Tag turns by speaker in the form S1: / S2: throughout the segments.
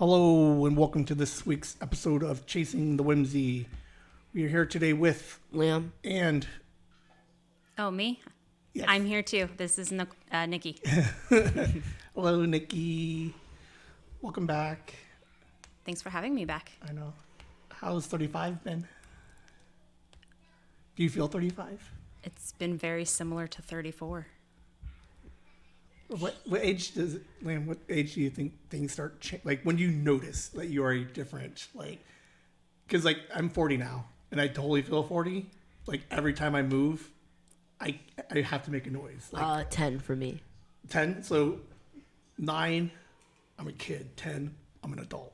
S1: Hello and welcome to this week's episode of Chasing the Whimsy. We are here today with
S2: Liam.
S1: And
S3: Oh, me?
S1: yes.
S3: I'm here too. This is Nikki.
S1: Hello, Nikki. Welcome back.
S3: Thanks for having me back.
S1: I know. How's 35 been? Do you feel 35?
S3: It's been very similar to 34.
S1: What age does it, Liam? What age do you think things start like when you notice that you are different? Like, because like I'm 40 now, and I totally feel 40. Like every time I move, I have to make a noise. Like
S2: 10 for me.
S1: 10. So 9, I'm a kid. 10, I'm an adult.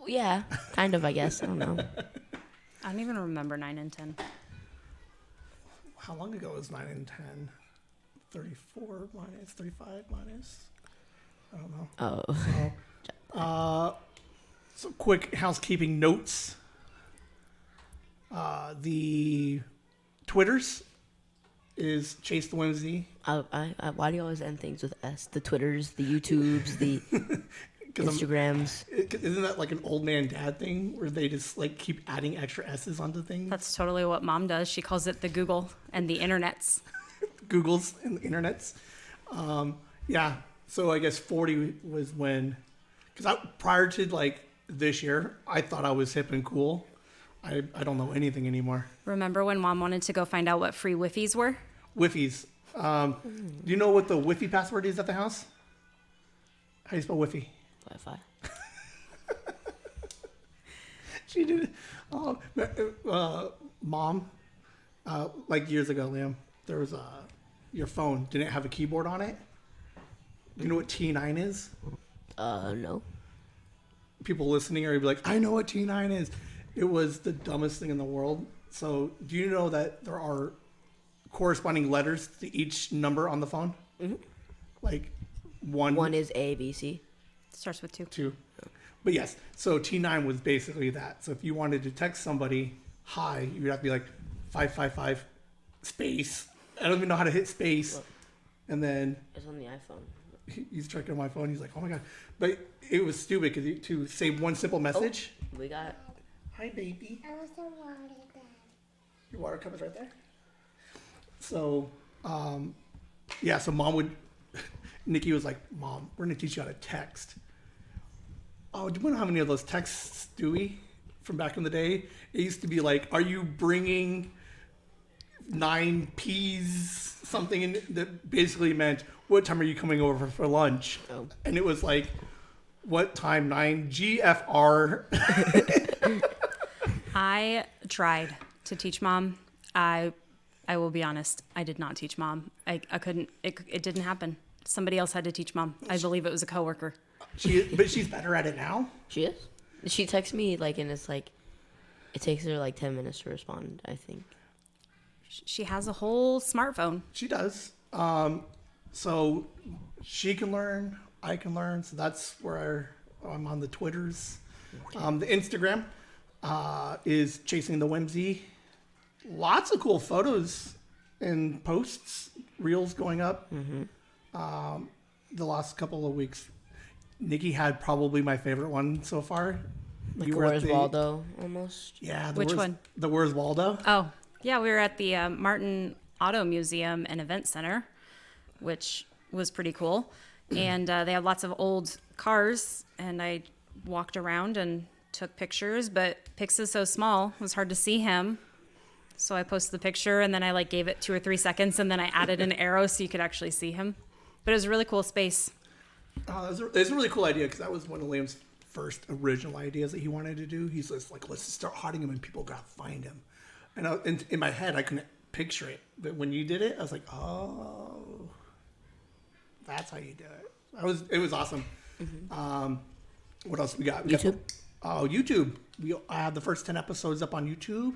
S2: Yeah, kind of, I guess. I don't know.
S3: I don't even remember 9 and 10.
S1: How long ago was 9 and 10? 34 minus 35 minus. I don't know.
S2: Oh.
S1: So quick housekeeping notes. The Twitters is Chase the Whimsy.
S2: Why do you always end things with S? The Twitters, the YouTubes, the Instagrams.
S1: Isn't that like an old man dad thing where they just like keep adding extra S's onto things?
S3: That's totally what Mom does. She calls it the Google and the internets.
S1: Googles and the internets. Yeah. So I guess 40 was when, because prior to like this year, I thought I was hip and cool. I don't know anything anymore.
S3: Remember when Mom wanted to go find out what free Wi-Fi's were?
S1: Wi-Fi's. Do you know what the Wi-Fi password is at the house? How do you spell Wi-Fi?
S2: Wi-Fi.
S1: She did. Mom, like years ago, Liam, there was your phone didn't have a keyboard on it. Do you know what T9 is?
S2: No.
S1: People listening are be like, I know what T9 is. It was the dumbest thing in the world. So, do you know that there are corresponding letters to each number on the phone?
S2: Mm-hmm.
S1: Like one.
S2: One is A, B, C.
S3: Starts with 2.
S1: 2. But yes, so T9 was basically that. So if you wanted to text somebody hi, you would have to be like 555 space. I don't even know how to hit space.
S2: Look.
S1: And then
S2: It's on the iPhone.
S1: he's checking on my phone. He's like, oh my God. But it was stupid because to say one simple message.
S2: We got...
S1: Hi, baby.
S4: I was the water then.
S1: Your water cup is right there. So, yeah, so Mom would, Nikki was like, Mom, we're going to teach you how to text. Oh, do you know how many of those texts do we from back in the day? It used to be like, are you bringing 9 peas, something in, that basically meant, what time are you coming over for lunch?
S2: Oh.
S1: And it was like, what time? 9 GFR.
S3: I tried to teach Mom. I will be honest. I did not teach Mom. I couldn't. It didn't happen. Somebody else had to teach Mom. I believe it was a coworker.
S1: But she's better at it now.
S2: She is? She texts me, like, and it's like... It takes her, like, 10 minutes to respond, I think.
S3: She has a whole smartphone.
S1: She does. So she can learn. I can learn. So that's where I'm on the Twitters.
S2: Okay.
S1: The Instagram is Chasing the Whimsy. Lots of cool photos and posts, reels going up.
S2: Mm-hmm.
S1: The last couple of weeks, Nikki had probably my favorite one so far.
S2: Like,
S1: You were at
S2: Where's
S1: the-
S2: Waldo, almost?
S1: Yeah.
S3: Which one?
S1: The Where's Waldo?
S3: Oh, yeah, we were at the Martin Auto Museum and Event Center, which was pretty cool. And they have lots of old cars, and I walked around and took pictures, but Pix is so small, it was hard to see him. So I posted the picture, and then I like gave it 2 or 3 seconds, and then I added an arrow so you could actually see him. But it was a really cool space.
S1: It's a really cool idea because that was one of Liam's first original ideas that he wanted to do. He's just like, let's just start hiding him and people gotta find him. And in my head, I couldn't picture it. But when you did it, I was like, oh, that's how you do it. It was awesome.
S2: Mm-hmm.
S1: What else we got?
S2: YouTube?
S1: YouTube. I have the first 10 episodes up on YouTube.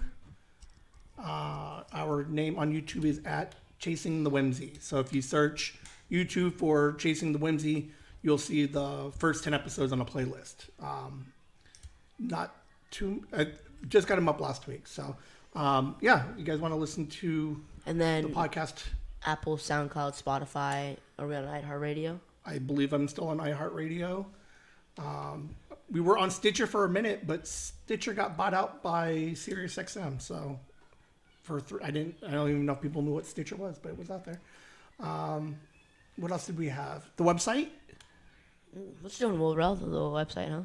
S1: Our name on YouTube is at Chasing the Whimsy. So if you search YouTube for Chasing the Whimsy, you'll see the first 10 episodes on a playlist. I just got them up last week. So, yeah, you guys want to listen to
S2: And
S1: the
S2: then
S1: podcast?
S2: Apple, SoundCloud, Spotify. Are we on iHeartRadio?
S1: I believe I'm still on iHeartRadio. we were on Stitcher for a minute, but Stitcher got bought out by SiriusXM. So I don't even know if people knew what Stitcher was, but it was out there. What else did we have? The website.
S2: What's doing well, the little website, huh?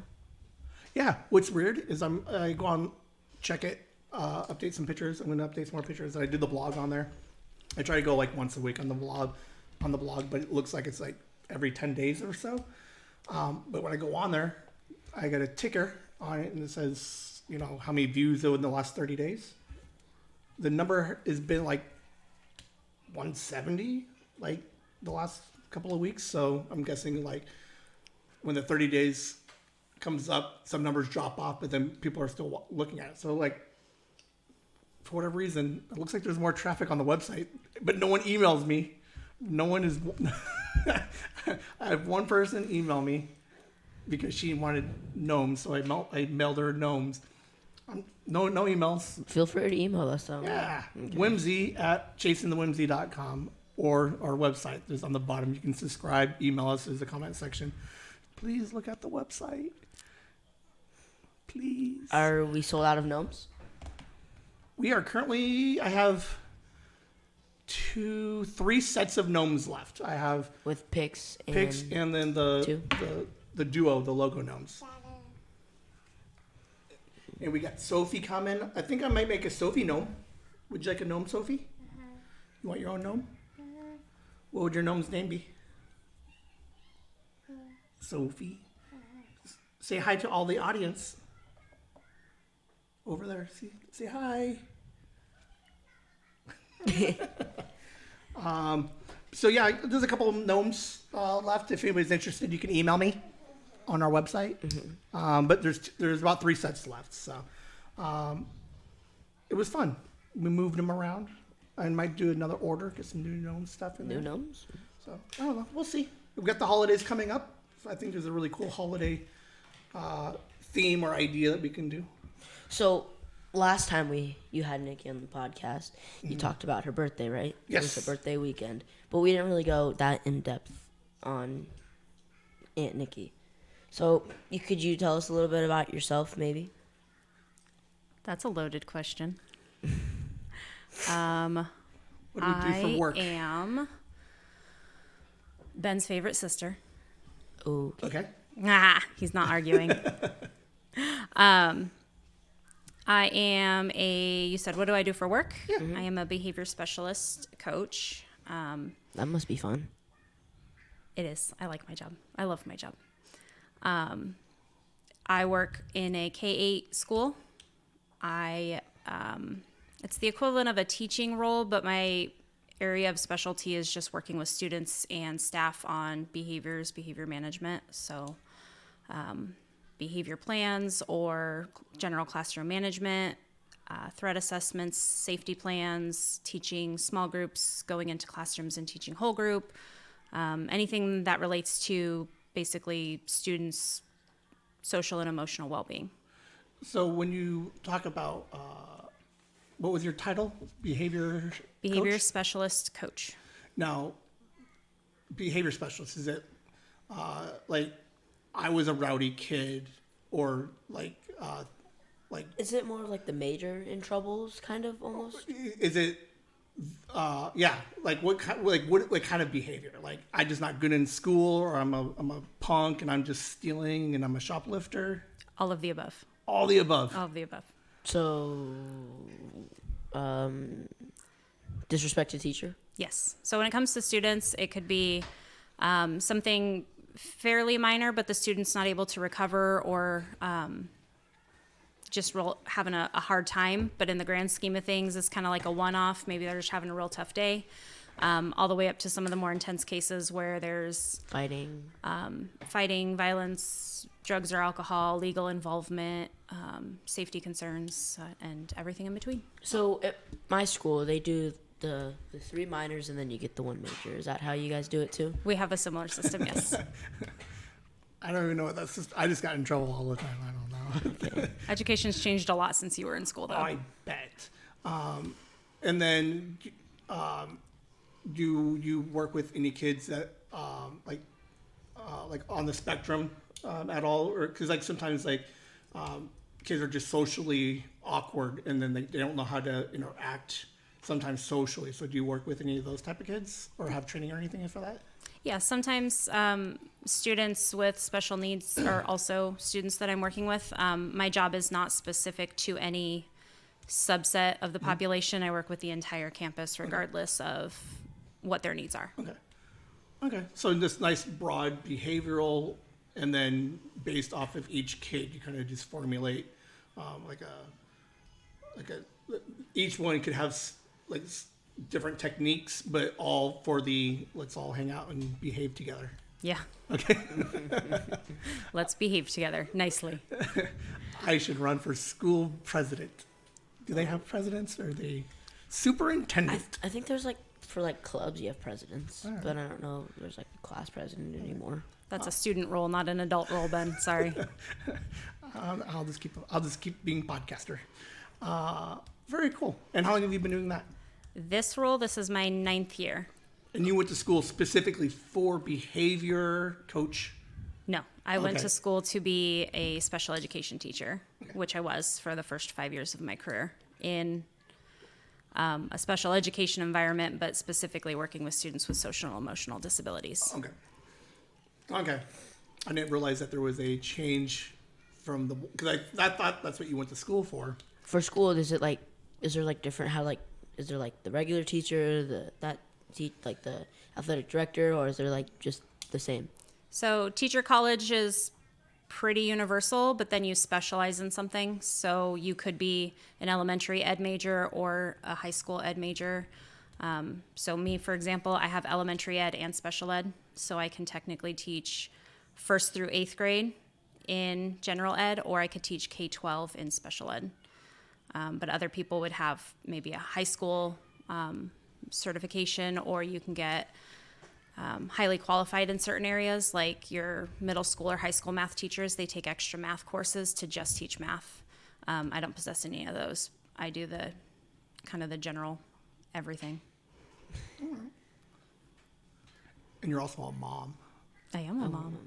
S1: Yeah. What's weird is I go on, check it, update some pictures. I'm going to update some more pictures. I do the blog on there. I try to go like once a week on the blog, but it looks like it's like every 10 days or so. But when I go on there, I get a ticker on it and it says, how many views in the last 30 days. The number has been like 170, like the last couple of weeks. So I'm guessing like when the 30 days comes up, some numbers drop off, but then people are still looking at it. So like, for whatever reason, it looks like there's more traffic on the website, but no one emails me. No one is. I have one person email me because she wanted gnomes, so I mailed her gnomes. No emails.
S2: Feel free to email us though.
S1: Yeah, okay. Whimsy at chasingthewhimsy.com or our website. There's on the bottom. You can subscribe. Email us. There's a comment section. Please look at the website. Please.
S2: Are we sold out of gnomes?
S1: We are currently. I have 3 sets of gnomes left. I have
S2: with pics
S1: and then the duo, the logo gnomes. And we got Sophie coming. I think I might make a Sophie gnome. Would you like a gnome, Sophie? You want your own gnome? What would your gnome's name be? Sophie. Say hi to all the audience. Over there. Say hi. So yeah, there's a couple of gnomes left. If anybody's interested, you can email me on our website. Mm-hmm. But there's about 3 sets left. So it was fun. We moved them around. I might do another order, get some new gnome stuff in there.
S2: New gnomes?
S1: So I don't know. We'll see. We've got the holidays coming up. So I think there's a really cool holiday theme or idea that we can do.
S2: So last time you had Nikki on the podcast, you talked about her birthday, right?
S1: Yes.
S2: It was her birthday weekend. But we didn't really go that in depth on Aunt Nikki. So could you tell us a little bit about yourself, maybe?
S3: That's a loaded question.
S1: What do we do for work?
S3: I am Ben's favorite sister.
S2: Okay.
S3: He's not arguing. I am you said, what do I do for work?
S1: Yeah. Mm-hmm.
S3: I am a behavior specialist coach.
S2: That must be fun.
S3: It is. I like my job. I love my job. I work in a K-8 school. It's the equivalent of a teaching role, but my area of specialty is just working with students and staff on behavior management. So behavior plans or general classroom management, threat assessments, safety plans, teaching small groups, going into classrooms and teaching whole group, anything that relates to basically students' social and emotional well-being.
S1: So when you talk about, what was your title? Behavior coach?
S3: Specialist coach.
S1: Now, behavior specialist, is it like I was a rowdy kid or like
S2: Is it more like the major in troubles kind of almost?
S1: Is it yeah, like what kind of behavior? Like I just not good in school, or I'm a punk and I'm just stealing and I'm a shoplifter?
S3: All of the above.
S1: All the above.
S3: All of the above.
S2: So disrespect to teacher?
S3: Yes. So when it comes to students, it could be something fairly minor, but the student's not able to recover or just having a hard time. But in the grand scheme of things, it's kind of like a one-off. Maybe they're just having a real tough day. All the way up to some of the more intense cases where there's
S2: Fighting,
S3: violence, drugs or alcohol, legal involvement, safety concerns, and everything in between.
S2: So at my school, they do the 3 minors and then you get the 1 major. Is that how you guys do it too?
S3: We have a similar system, yes.
S1: I don't even know what that's. I just got in trouble all the time. I don't know.
S2: Okay.
S3: Education's changed a lot since you were in school, though.
S1: I bet. And then, do you work with any kids that like on the spectrum at all, or because like sometimes like kids are just socially awkward and then they don't know how to interact sometimes socially. So do you work with any of those type of kids or have training or anything for that?
S3: Yeah, sometimes students with special needs are also students that I'm working with. My job is not specific to any subset of the population. I work with the entire campus regardless of what their needs are.
S1: Okay. So this nice broad behavioral, and then based off of each kid, you kind of just formulate each one could have different techniques, but all for the let's all hang out and behave together.
S3: Yeah.
S1: Okay.
S3: Let's behave together nicely.
S1: I should run for school president. Do they have presidents or are they superintendent?
S2: I think there's like for like clubs you have presidents, but I don't know if there's like a class president anymore.
S3: That's a student role, not an adult role, Ben. Sorry.
S1: I'll just keep being podcaster. Very cool. And how long have you been doing that?
S3: This is my 9th year.
S1: And you went to school specifically for behavior coach?
S3: No, I went
S1: Okay.
S3: to school to be a special education teacher, which I was for the first 5 years of my career in a special education environment, but specifically working with students with social and emotional disabilities.
S1: Okay. I didn't realize that there was a change from the, because I thought that's what you went to school for.
S2: For school, is there like different is there like the regular teacher, the athletic director, or is there like just the same?
S3: So teacher college is pretty universal, but then you specialize in something. So you could be an elementary ed major or a high school ed major. So me, for example, I have elementary ed and special ed. So I can technically teach 1st through 8th grade in general ed, or I could teach K-12 in special ed. But other people would have maybe a high school certification, or you can get highly qualified in certain areas, like your middle school or high school math teachers. They take extra math courses to just teach math. I don't possess any of those. I do the kind of the general everything.
S1: And you're also a mom.
S3: I am a mom.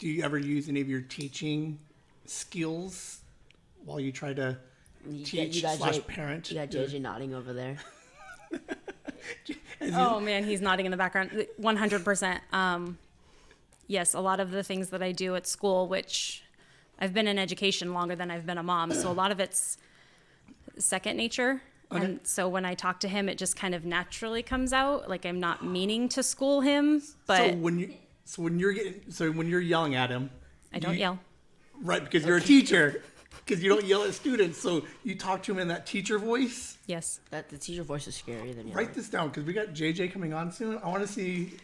S1: Do you ever use any of your teaching skills while you try to teach / parent?
S2: You got JJ nodding over there.
S3: Oh man, he's nodding in the background. 100%. Yes, a lot of the things that I do at school, which I've been in education longer than I've been a mom, so a lot of it's second nature.
S1: Okay.
S3: And so when I talk to him, it just kind of naturally comes out. Like I'm not meaning to school him, but
S1: so when you're yelling at him,
S3: I don't yell.
S1: right? Because you're a teacher. Because you don't yell at students, so you talk to him in that teacher voice.
S3: Yes.
S2: That the teacher voice is scarier than
S1: Write this down because we got JJ coming on soon. I want to see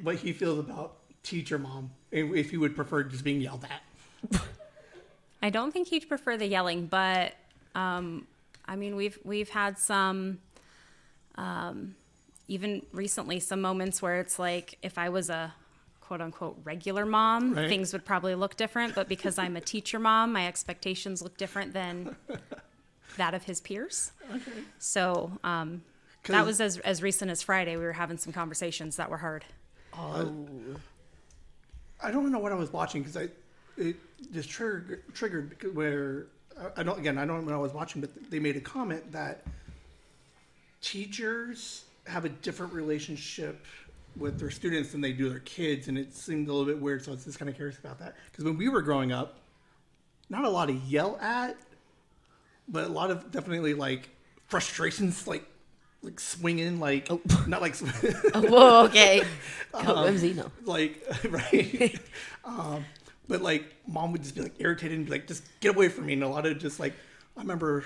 S1: what he feels about teacher mom, if he would prefer just being yelled at.
S3: I don't think he'd prefer the yelling, but I mean we've had some even recently some moments where it's like if I was a quote unquote regular mom,
S1: right,
S3: things would probably look different, but because I'm a teacher mom, my expectations look different than that of his peers. Okay. So that was as recent as Friday. We were having some conversations that were hard.
S1: I don't know what I was watching because it just triggered where I don't know what I was watching, but they made a comment that teachers have a different relationship with their students than they do their kids, and it seemed a little bit weird. So I was just kind of curious about that because when we were growing up, not a lot of yell at, but a lot of definitely like frustrations, like swinging, like not like
S2: whoa, okay. Whimsy, no.
S1: like right. But like mom would just be like irritated and be like, just get away from me. And a lot of just like, I remember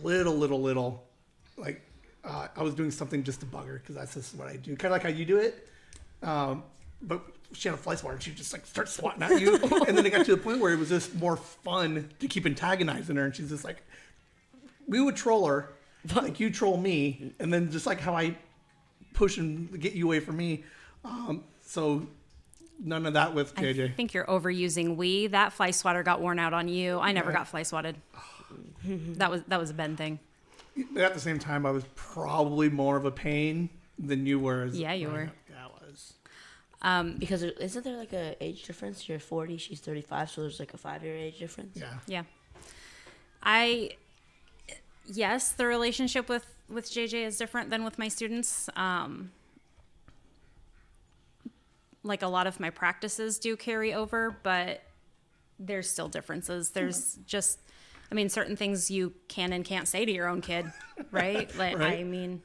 S1: little, like I was doing something just to bug her because that's just what I do. Kind of like how you do it. But she had a fly swatter and she would just like start swatting at you. And then it got to the point where it was just more fun to keep antagonizing her. And she's just like, we would troll her like you troll me. And then just like how I push and get you away from me. So none of that with JJ.
S3: I think you're overusing we. That fly swatter got worn out on you. I never got fly swatted. That was a Ben thing.
S1: But at the same time, I was probably more of a pain than you were.
S3: Yeah, you were.
S1: Yeah, I was.
S2: Because isn't there like a age difference? You're 40, she's 35, so there's like a 5-year age difference.
S1: Yeah.
S3: Yeah. Yes, the relationship with JJ is different than with my students. Like a lot of my practices do carry over, but there's still differences. There's just, I mean, certain things you can and can't say to your own kid, right? Like,
S1: Right.
S3: I mean,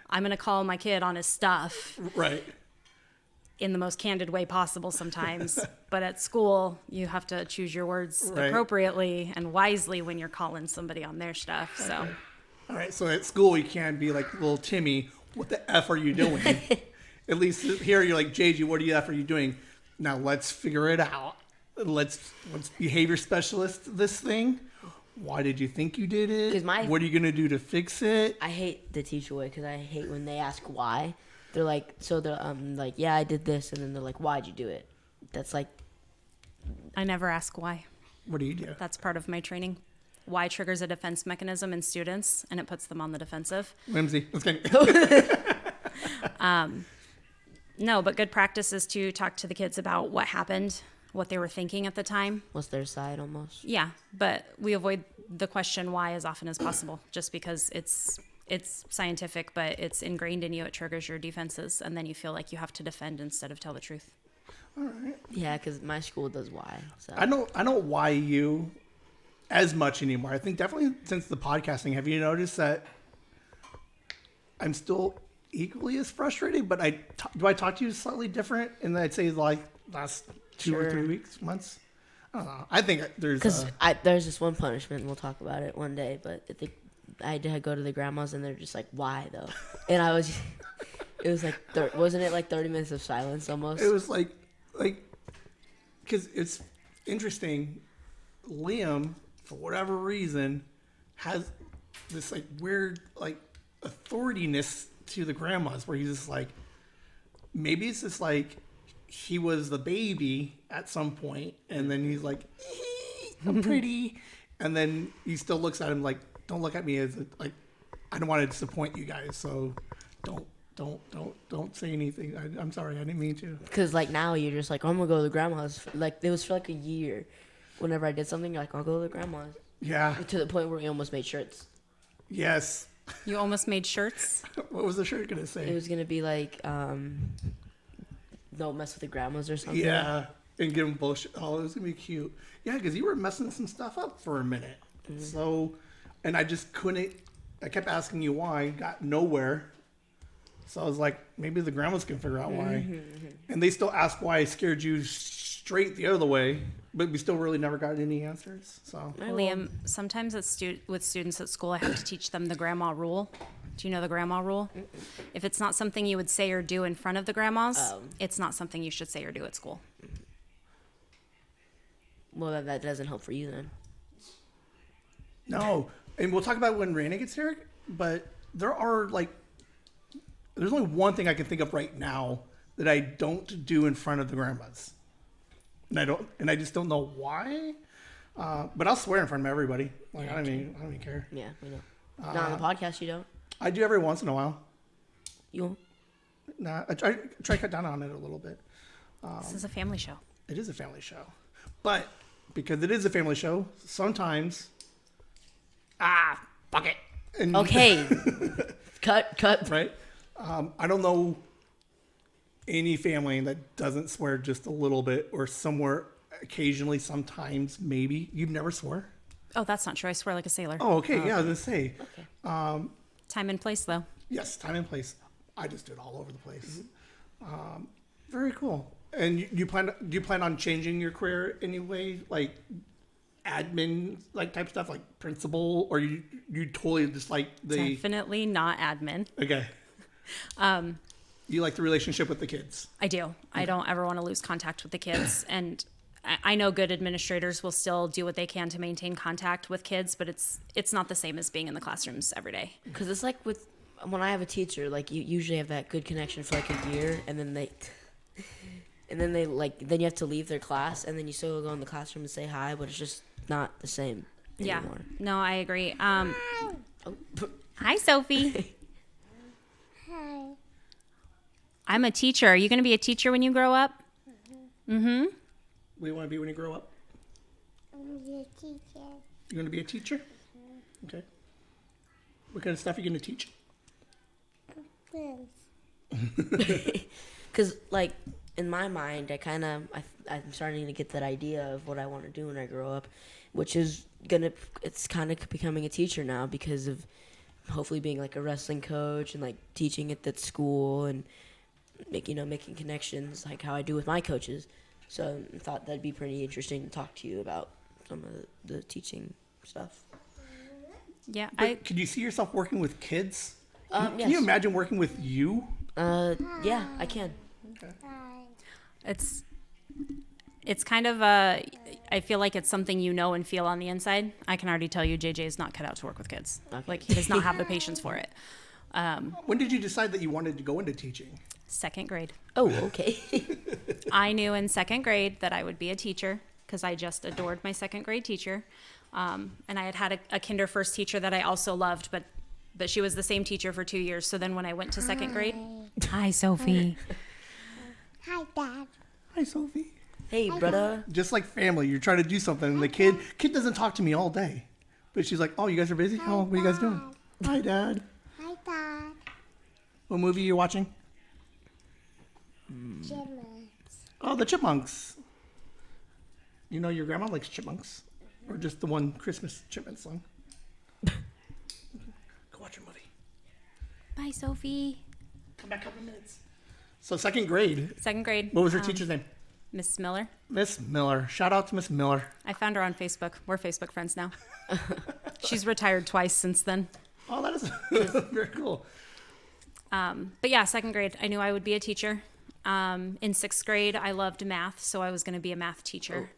S3: I'm going to call my kid on his stuff
S1: Right.
S3: in the most candid way possible sometimes. But at school, you have to choose your words
S1: Right.
S3: appropriately and wisely when you're calling somebody on their stuff. So,
S1: All right. So at school, you can't be like little Timmy. What the F are you doing? At least here, you're like, JJ, what the F are you doing? Now let's figure it out. Let's behavior specialist this thing. Why did you think you did it?
S2: 'Cause
S1: what are you gonna do to fix it?
S2: I hate the teacher way because I hate when they ask why. They're like, like, yeah, I did this, and then they're like, why'd you do it? That's like,
S3: I never ask why.
S1: What do you do?
S3: That's part of my training. Why triggers a defense mechanism in students, and it puts them on the defensive.
S1: Whimsy. Let's get
S3: No, but good practice is to talk to the kids about what happened, what they were thinking at the time.
S2: what's their side almost?
S3: Yeah, but we avoid the question why as often as possible, just because it's scientific, but it's ingrained in you. It triggers your defenses, and then you feel like you have to defend instead of tell the truth.
S2: Yeah, because my school does why. So
S1: I don't why you as much anymore. I think definitely since the podcasting, have you noticed that I'm still equally as frustrated, but do I talk to you slightly different? And I'd say like last 2 or 3 weeks, months. I don't know. I think there's
S2: because there's this one punishment, and we'll talk about it one day. But I did go to the grandmas, and they're just like, why though? And it was like, wasn't it like 30 minutes of silence almost?
S1: it was like because it's interesting. Liam, for whatever reason, has this like weird like authority-ness to the grandmas, where he's just like, maybe it's just like he was the baby at some point, and then he's like, I'm pretty, and then he still looks at him like, don't look at me as like, I don't want to disappoint you guys, so don't say anything. I'm sorry, I didn't mean to.
S2: Because like now you're just like, I'm gonna go to the grandma's. Like it was for like a year. Whenever I did something, you're like, I'll go to the grandma's.
S1: Yeah.
S2: To the point where we almost made shirts.
S1: Yes.
S3: You almost made shirts.
S1: What was the shirt gonna
S2: It
S1: say?
S2: was gonna be like, don't mess with the grandmas or something.
S1: Yeah. And give him bullshit. Oh, it was gonna be cute. Yeah, because you were messing some stuff up for a minute. So, and I just couldn't. I kept asking you why. Got nowhere. So I was like, maybe the grandmas can figure out why. And they still ask why I scared you straight the other way, but we still really never got any answers. So
S3: Liam, sometimes with students at school, I have to teach them the grandma rule. Do you know the grandma rule? If it's not something you would say or do in front of the grandmas, it's not something you should say or do at school.
S2: Well, that doesn't help for you then.
S1: no, and we'll talk about it when Raina gets here. But there's only one thing I can think of right now that I don't do in front of the grandmas, and I just don't know why. But I'll swear in front of everybody. Like I don't even care.
S2: Yeah, we know. Not on the podcast, you don't.
S1: I do every once in a while.
S2: You won't.
S1: Nah, I try to cut down on it a little bit.
S3: This is a family show.
S1: It is a family show, but because it is a family show, sometimes fuck it. And,
S2: Okay. cut.
S1: right? I don't know any family that doesn't swear just a little bit or somewhere occasionally, sometimes, maybe. You've never swore?
S3: Oh, that's not true. I swear like a sailor.
S1: Oh, okay. Yeah, I was going to say.
S3: Time and place, though.
S1: Yes, time and place. I just do it all over the place. Very cool. And do you plan on changing your career anyway, like admin like type stuff, like principal, or you totally just like the
S3: Definitely not admin.
S1: okay. You like the relationship with the kids.
S3: I do. I don't ever want to lose contact with the kids. And I know good administrators will still do what they can to maintain contact with kids, but it's not the same as being in the classrooms every day.
S2: Because it's like when I have a teacher, like you usually have that good connection for like a year, and then then you have to leave their class, and then you still go in the classroom and say hi, but it's just not the same anymore.
S3: Yeah. No, I agree. Hi, Sophie.
S4: Hi.
S3: I'm a teacher. Are you going to be a teacher when you grow up? Mm-hmm.
S1: What do you want to be when you grow up?
S4: I'm gonna be a teacher.
S1: You're going to be a teacher? Okay. What kind of stuff are you going to teach?
S4: Friends.
S2: Because, like, in my mind, I'm starting to get that idea of what I want to do when I grow up, which is it's kind of becoming a teacher now because of hopefully being, like, a wrestling coach and, like, teaching at that school and, making connections like how I do with my coaches. So I thought that'd be pretty interesting to talk to you about some of the teaching stuff.
S3: Yeah.
S1: But can you see yourself working with kids? Can
S2: Yes.
S1: you imagine working with you?
S2: Yeah, I can.
S3: It's kind of I feel like it's something and feel on the inside. I can already tell you JJ is not cut out to work with kids.
S2: Okay.
S3: Like, he does not have the patience for it.
S1: When did you decide that you wanted to go into teaching?
S3: 2nd grade.
S2: Oh, okay.
S3: I knew in 2nd grade that I would be a teacher because I just adored my 2nd grade teacher. And I had a kinder first teacher that I also loved, but she was the same teacher for 2 years. So then when I went to 2nd grade, hi, Sophie.
S4: Hi, Dad.
S1: Hi, Sophie.
S2: Hey, brother.
S1: Just like family, you're trying to do something, and the kid doesn't talk to me all day, but she's like, "Oh, you guys are busy? Oh, what are you guys doing?" Hi, Dad.
S4: Hi, Dad.
S1: What movie are you watching?
S4: Chipmunks.
S1: Oh, the Chipmunks. You know your grandma likes chipmunks, or just the one Christmas chipmunk song. Go watch your movie.
S3: Bye, Sophie.
S1: Come back a couple minutes. So 2nd grade.
S3: 2nd grade.
S1: What was her teacher's name?
S3: Miss Miller.
S1: Miss Miller. Shout out to Miss Miller.
S3: I found her on Facebook. We're Facebook friends now. She's retired twice since then.
S1: Oh, that is very cool.
S3: But yeah, 2nd grade, I knew I would be a teacher. In 6th grade, I loved math, so I was going to be a math teacher.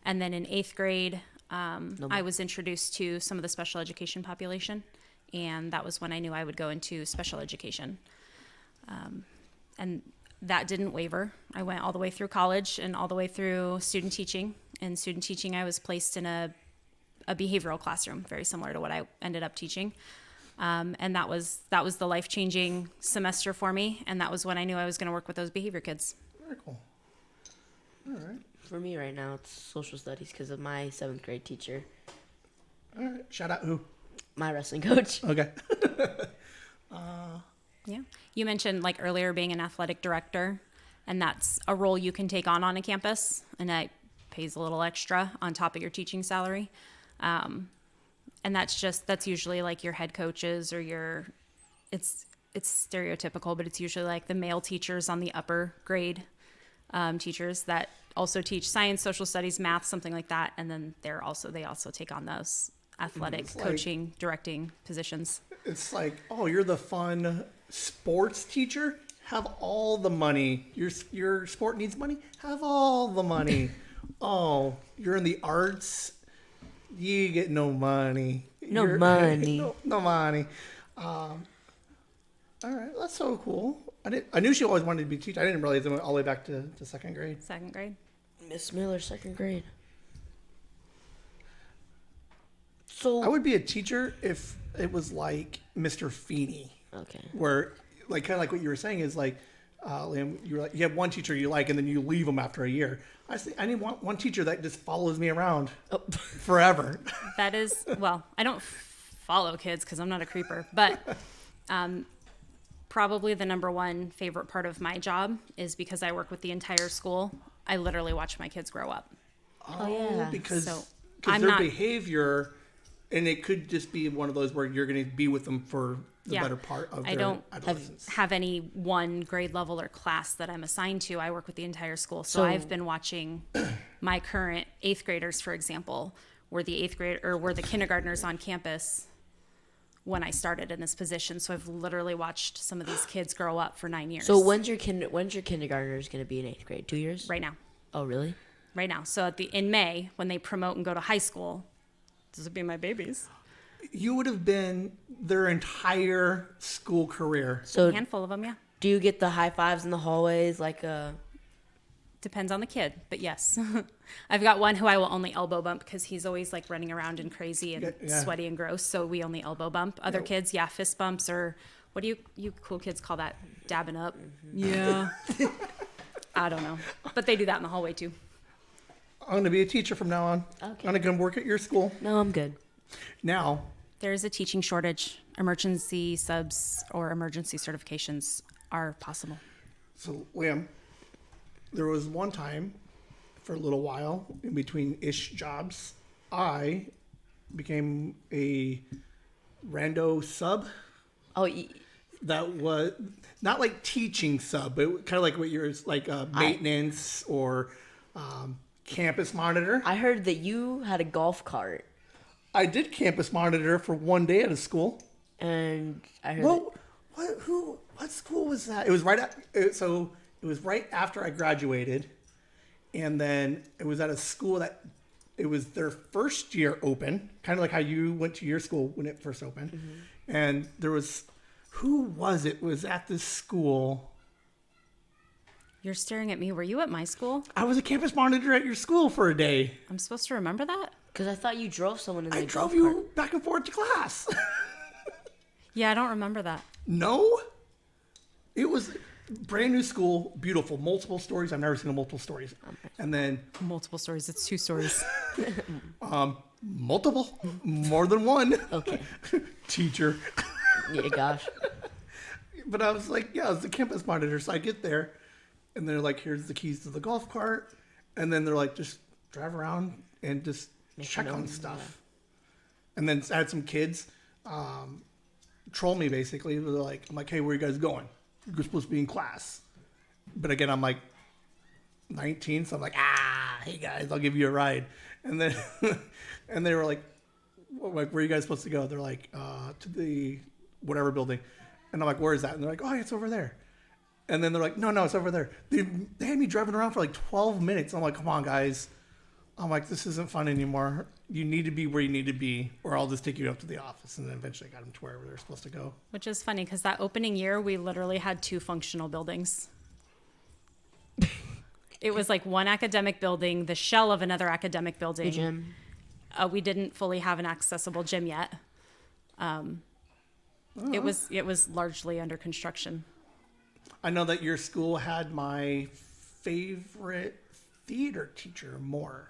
S3: And then in 8th grade, I was introduced to some of the special education population, and that was when I knew I would go into special education. And that didn't waver. I went all the way through college and all the way through student teaching. In student teaching, I was placed in a behavioral classroom, very similar to what I ended up teaching. And that was the life-changing semester for me, and that was when I knew I was going to work with those behavior kids.
S1: Very cool. All right.
S2: For me right now, it's social studies because of my 7th grade teacher,
S1: All right. Shout out who?
S2: my wrestling coach.
S1: Okay.
S3: Yeah. You mentioned like earlier being an athletic director, and that's a role you can take on a campus, and it pays a little extra on top of your teaching salary. And that's usually like your head coaches or it's stereotypical, but it's usually like the male teachers on the upper grade teachers that also teach science, social studies, math, something like that. And then they also take on those athletic
S1: It's like-
S3: coaching, directing positions.
S1: It's like, oh, you're the fun sports teacher? Have all the money. Your sport needs money? Have all the money. Oh, you're in the arts? You get no money.
S2: No money.
S1: No money. All right, that's so cool. I knew she always wanted to be a teacher. I didn't realize it went all the way back to 2nd grade.
S3: 2nd grade.
S2: Miss Miller, 2nd grade. So
S1: I would be a teacher if it was like Mr. Feeney,
S2: okay.
S1: where like kind of like what you were saying is like, Liam, you have one teacher you like and then you leave them after a year. I need one teacher that just follows me around forever.
S3: That is, well, I don't follow kids because I'm not a creeper, but probably the number one favorite part of my job is because I work with the entire school. I literally watch my kids grow up.
S2: Oh, yeah.
S1: Because
S3: So,
S1: their
S3: I'm not-
S1: behavior, and it could just be one of those where you're going to be with them for the
S3: Yeah.
S1: better part of
S3: I
S1: their
S3: don't
S1: adolescence.
S3: have any one grade level or class that I'm assigned to. I work with the entire school. So
S2: So-
S3: I've been watching my current 8th graders, for example, were the kindergartners on campus when I started in this position. So I've literally watched some of these kids grow up for 9 years.
S2: So when's your kindergartners going to be in 8th grade? 2 years?
S3: right now.
S2: Oh, really?
S3: Right now. So in May, when they promote and go to high school, those would be my babies.
S1: You would have been their entire school career.
S2: So
S3: A handful of them, yeah.
S2: do you get the high fives in the hallways like
S3: Depends on the kid, but yes. I've got one who I will only elbow bump because he's always like running around and crazy and
S1: Yeah.
S3: sweaty and gross. So we only elbow bump. Other kids, yeah, fist bumps or What do you cool kids call that? Dabbing up? Yeah. I don't know. But they do that in the hallway too.
S1: I'm going to be a teacher from now on.
S2: Okay.
S1: I'm going to come work at your school.
S2: No, I'm good.
S1: Now,
S3: There is a teaching shortage. Emergency subs or emergency certifications are possible.
S1: so Liam, there was one time for a little while in between ish jobs, I became a rando sub.
S2: Oh,
S1: That was not like teaching sub, but kind of like what yours, like maintenance or campus monitor.
S2: I heard that you had a golf cart,
S1: I did campus monitor for one day at a school.
S2: and I heard.
S1: Well, what school was that? It was so it was right after I graduated, and then it was at a school that it was their first year open, kind of like how you went to your school when it first opened.
S2: Mm-hmm.
S1: And there was, who was it? Was at this school.
S3: You're staring at me. Were you at my school?
S1: I was a campus monitor at your school for a day.
S3: I'm supposed to remember that?
S2: Because I thought you drove someone in the
S1: I
S2: golf
S1: drove you
S2: cart.
S1: back and forth to class.
S3: Yeah, I don't remember that.
S1: No, it was brand new school, beautiful, multiple stories. I've never seen a multiple stories. And then
S3: Multiple stories. It's 2 stories.
S1: multiple, more than one.
S2: Okay.
S1: Teacher.
S2: Yeah, gosh.
S1: But I was like, yeah, I was the campus monitor. So I get there, and they're like, here's the keys to the golf cart. And then they're like, just drive around and just check on stuff. And then I had some kids troll me, basically. They're like, I'm like, hey, where are you guys going? You're supposed to be in class. But again, I'm like 19, so I'm like, hey guys, I'll give you a ride. And then, and they were like, where are you guys supposed to go? They're like, to the whatever building. And I'm like, where is that? And they're like, oh, it's over there. And then they're like, no, it's over there. They had me driving around for like 12 minutes. I'm like, come on, guys. I'm like, this isn't fun anymore. You need to be where you need to be, or I'll just take you up to the office. And then eventually I got them to wherever they're supposed to go.
S3: Which is funny because that opening year, we literally had 2 functional buildings. It was like one academic building, the shell of another academic building.
S2: The gym.
S3: We didn't fully have an accessible gym yet. It was largely under construction.
S1: I know that your school had my favorite theater teacher more.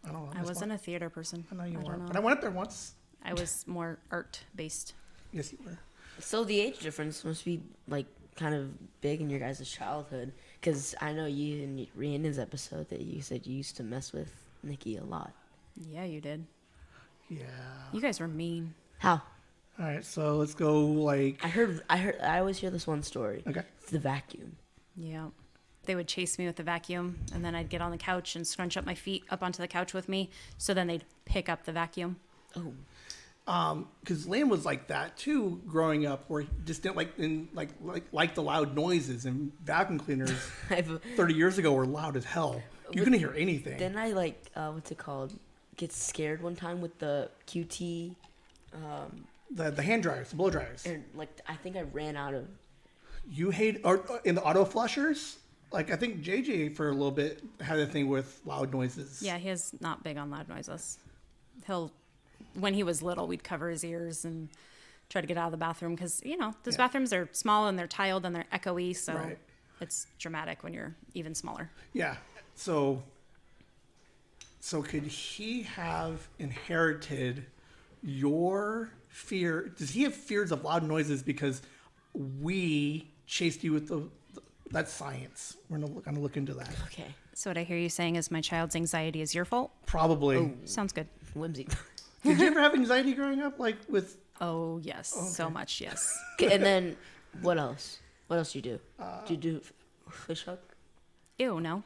S1: I don't know.
S3: I wasn't a theater person.
S1: I know you
S3: don't
S1: weren't,
S3: know.
S1: but I went up there once.
S3: I was more art based.
S1: Yes, you were.
S2: So the age difference must be like kind of big in your guys' childhood, because I know you in Rhiannon's episode that you said you used to mess with Nikki a lot.
S3: Yeah, you did.
S1: Yeah.
S3: You guys were mean.
S2: How?
S1: All right, so let's go like.
S2: I always hear this one story.
S1: Okay.
S2: It's the vacuum.
S3: Yeah. They would chase me with the vacuum, and then I'd get on the couch and scrunch up my feet up onto the couch with me. So then they'd pick up the vacuum.
S2: Oh.
S1: Because Liam was like that too, growing up, where he just didn't like the loud noises, and vacuum cleaners
S2: I've
S1: 30 years ago were loud as hell. You couldn't hear anything.
S2: Then I what's it called? Get scared one time with the QT,
S1: The hand dryers, the blow dryers.
S2: and I think I ran out of.
S1: You hate, or in the auto flushers. Like I think JJ for a little bit had a thing with loud noises.
S3: Yeah, he is not big on loud noises. When he was little, we'd cover his ears and try to get out of the bathroom because, those bathrooms are small and they're tiled and they're echoey. So
S1: Right.
S3: it's dramatic when you're even smaller.
S1: Yeah. So could he have inherited your fear? Does he have fears of loud noises because we chased you with that's science. We're gonna look into that.
S2: Okay.
S3: So what I hear you saying is my child's anxiety is your fault?
S1: Probably.
S3: Sounds good.
S2: Whimsy.
S1: Did you ever have anxiety growing up, like with?
S3: Oh, yes. So much, yes.
S2: Okay, and then what else? What else do you do? Do you do fish hook?
S3: Ew, no.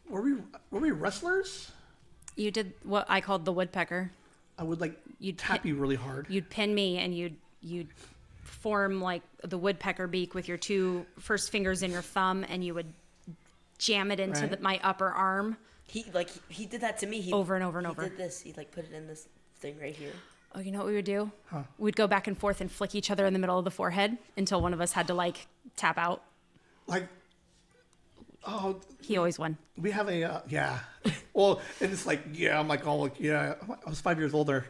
S1: Were we wrestlers?
S3: You did what I called the woodpecker.
S1: I would
S3: You'd
S1: tap you really hard.
S3: You'd pin me and you'd form like the woodpecker beak with your 2 first fingers in your thumb, and you would jam it into
S1: Right.
S3: my upper arm.
S2: He did that to me.
S3: Over and over and over.
S2: He did this. He put it in this thing right here.
S3: Oh, you know what we would do? We'd go back and forth and flick each other in the middle of the forehead until one of us had to tap out. He always won.
S1: We have a yeah. Well, and it's I'm like, oh yeah. I was 5 years older.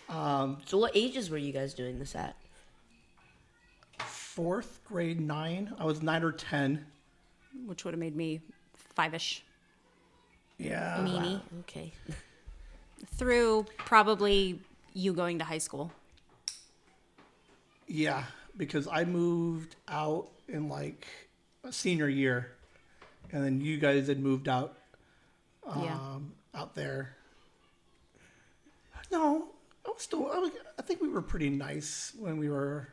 S2: So what ages were you guys doing this at?
S1: 4th grade, 9. I was 9 or 10.
S3: Which would have made me 5-ish.
S1: Yeah.
S3: Meanie.
S2: Okay.
S3: Through probably you going to high school.
S1: Yeah, because I moved out in like a senior year, and then you guys had moved out out there. No, I think we were pretty nice when we were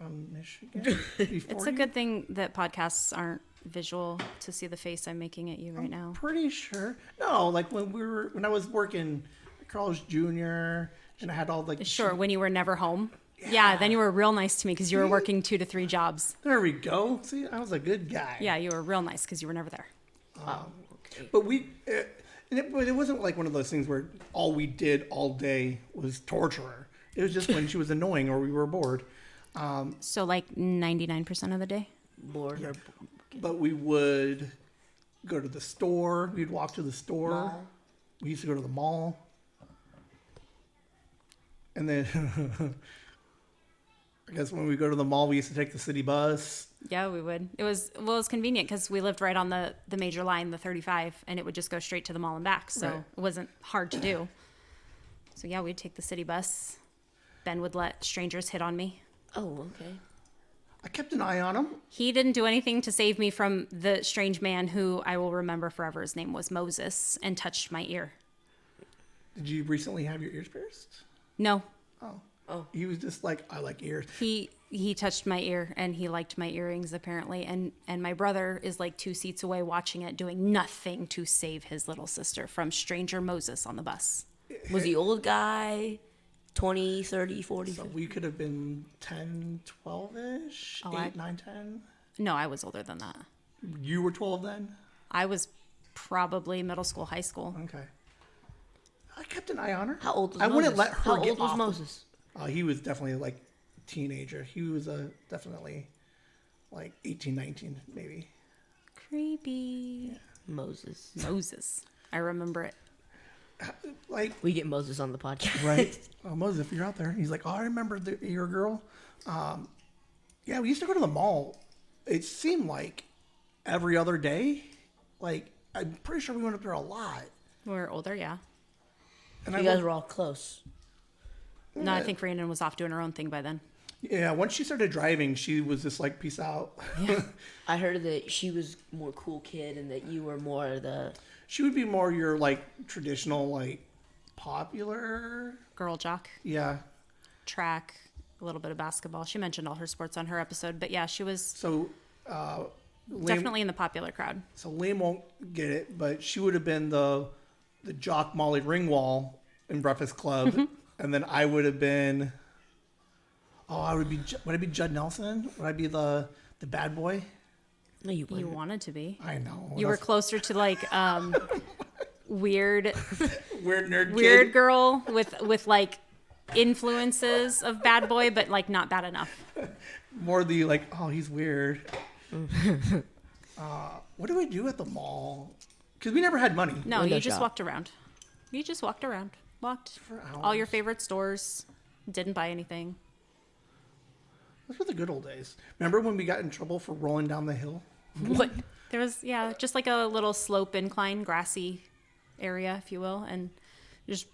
S1: on Michigan.
S3: It's a good thing that podcasts aren't visual to see the face I'm making at you right now.
S1: Pretty sure. No, like when I was working at Carl's Jr. and I had all like
S3: Sure, when you were never home. Yeah, then you were real nice to me because you were working 2 to 3 jobs.
S1: There we go. See, I was a good guy.
S3: Yeah, you were real nice because you were never there.
S1: But but it wasn't like one of those things where all we did all day was torture her. It was just when she was annoying or we were bored.
S3: So like 99% of the day?
S2: Bored or
S1: But we would go to the store. We'd walk to the store.
S2: Mall.
S1: We used to go to the mall. And then I guess when we go to the mall, we used to take the city bus.
S3: Yeah, we would. It was convenient because we lived right on the major line, the 35, and it would just go straight to the mall and back. So
S1: Right.
S3: it wasn't hard to do. So yeah, we'd take the city bus. Ben would let strangers hit on me.
S2: Oh, okay.
S1: I kept an eye on him.
S3: He didn't do anything to save me from the strange man who I will remember forever. His name was Moses and touched my ear.
S1: Did you recently have your ears pierced?
S3: No,
S1: He was just like, I like ears.
S3: he touched my ear and he liked my earrings apparently. And my brother is like 2 seats away watching it, doing nothing to save his little sister from stranger Moses on the bus.
S2: Was the old guy 20, 30, 40?
S1: So we could have been 10, 12-ish,
S3: Oh,
S1: 8, 9, 10.
S3: No, I was older than that.
S1: You were 12 then?
S3: I was probably middle school, high school.
S1: Okay. I kept an eye on her.
S2: How old was
S1: I
S2: Moses?
S1: wouldn't let her
S2: How
S1: get
S2: old was
S1: off.
S2: Moses?
S1: He was definitely like a teenager. He was definitely like 18, 19 maybe.
S3: Creepy.
S2: Moses.
S3: Moses. I remember it.
S1: Like,
S2: We get Moses on the podcast.
S1: right? Moses, if you're out there, he's like, oh, I remember your girl. Yeah, we used to go to the mall. It seemed like every other day. Like, I'm pretty sure we went up there a lot.
S3: We were older, yeah.
S1: And
S2: You guys were all close.
S3: No, I think Rhiannon was off doing her own thing by then.
S1: yeah, once she started driving, she was just like, peace out.
S2: I heard that she was more cool kid and that you were more the...
S1: She would be more your like traditional, like popular.
S3: Girl jock,
S1: Yeah.
S3: track, a little bit of basketball. She mentioned all her sports on her episode, but yeah, she was
S1: So, Liam,
S3: definitely in the popular crowd.
S1: So Liam won't get it, but she would have been the jock Molly Ringwald in Breakfast Club, and then I would have been. Oh, would I be Judd Nelson? Would I be the bad boy?
S2: No, you
S3: You
S2: wouldn't.
S3: wanted to be.
S1: I know.
S3: You were closer to like weird
S1: weird nerd
S3: weird
S1: kid.
S3: girl with like influences of bad boy, but like not bad enough.
S1: More the like, oh, he's weird. What do we do at the mall? Because we never had money.
S3: No,
S2: Window
S3: you just
S2: shop.
S3: walked around. You just walked around. Walked
S1: For hours.
S3: all your favorite stores. Didn't buy anything.
S1: Those were the good old days. Remember when we got in trouble for rolling down the hill?
S2: What?
S3: There was, yeah, just like a little slope incline, grassy area, if you will, and you just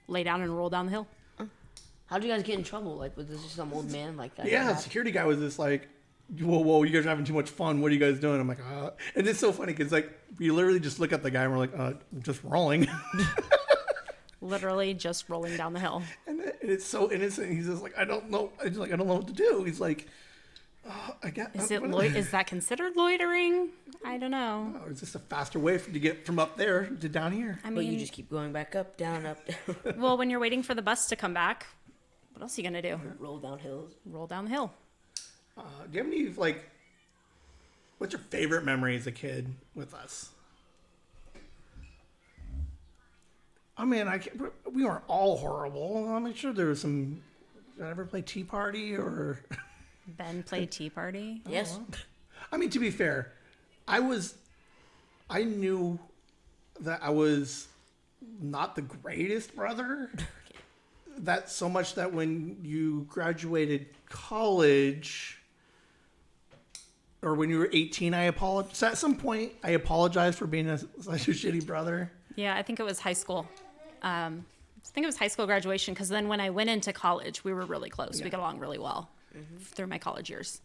S3: lay down and roll down the hill.
S2: How'd you guys get in trouble? Like, was this just some old man like that?
S1: Yeah, the security guy was just like, whoa, you guys are having too much fun. What are you guys doing? I'm like, and it's so funny because like we literally just look at the guy and we're like, just rolling.
S3: Literally just rolling down the hill.
S1: And it's so innocent. He's just like, I don't know. I don't know what to do. He's like, I got.
S3: Is that considered loitering? I don't know.
S1: It's just a faster way to get from up there to down here.
S3: I
S2: But you
S3: mean,
S2: just keep going back up, down, down.
S3: well, when you're waiting for the bus to come back, what else are you gonna do?
S2: Roll down hills.
S3: Roll down the hill.
S1: Do you have any like? What's your favorite memory as a kid with us? I mean, we weren't all horrible. I'm sure there was some. Did I ever play Tea Party or?
S3: Ben played Tea Party.
S2: Yes.
S1: I mean, to be fair, I knew that I was not the greatest brother. that so much that when you graduated college, or when you were 18, I apologize. So at some point, I apologized for being such a shitty brother.
S3: Yeah, I think it was high school. I think it was high school graduation because then when I went into college, we were really close.
S1: Yeah.
S3: We got along really well through my college years.